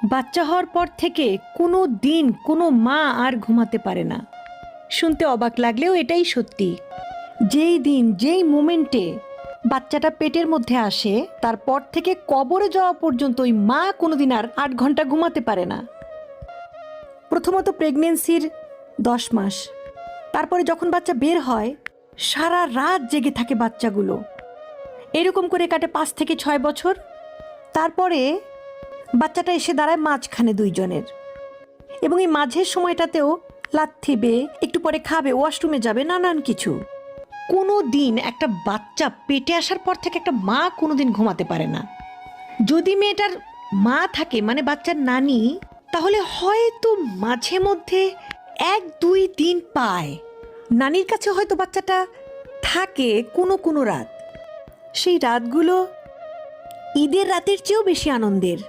বাচ্চা হওয়ার পর থেকে কোনো দিন কোনো মা আর ঘুমাতে পারে না। শুনতে অবাক লাগলেও এটাই সত্যি। যেই দিন যেই মোমেন্টে বাচ্চাটা পেটের মধ্যে আসে তারপর থেকে কবরে যাওয়া পর্যন্ত ওই মা কোনোদিন আর 8 ঘন্টা ঘুমাতে পারে না। প্রথমত প্রেগনেন্সির 10 মাস, তারপরে যখন বাচ্চা বের হয় সারা রাত জেগে থাকে বাচ্চাগুলো। এরকম করে কাটে 5 থেকে 6 বছর। তারপরে বাচ্চাটা এসে দাঁড়ায় মাঝখানে দুইজনের, এবং এই মাঝের সময়টাতেও লাথিবে, একটু পরে খাবে, ওয়াশরুমে যাবে, নানান কিছু। কোনো দিন একটা বাচ্চা পেটে আসার পর থেকে একটা মা কোনো দিন ঘুমাতে পারে না। যদি মেয়েটার মা থাকে মানে বাচ্চার নানি, তাহলে হয়তো মাঝে মধ্যে 1-2 দিন পায়। নানির কাছে হয়তো বাচ্চাটা থাকে কোনো কোনো রাত। সেই রাতগুলো ঈদের রাতের চেয়েও বেশি আনন্দের।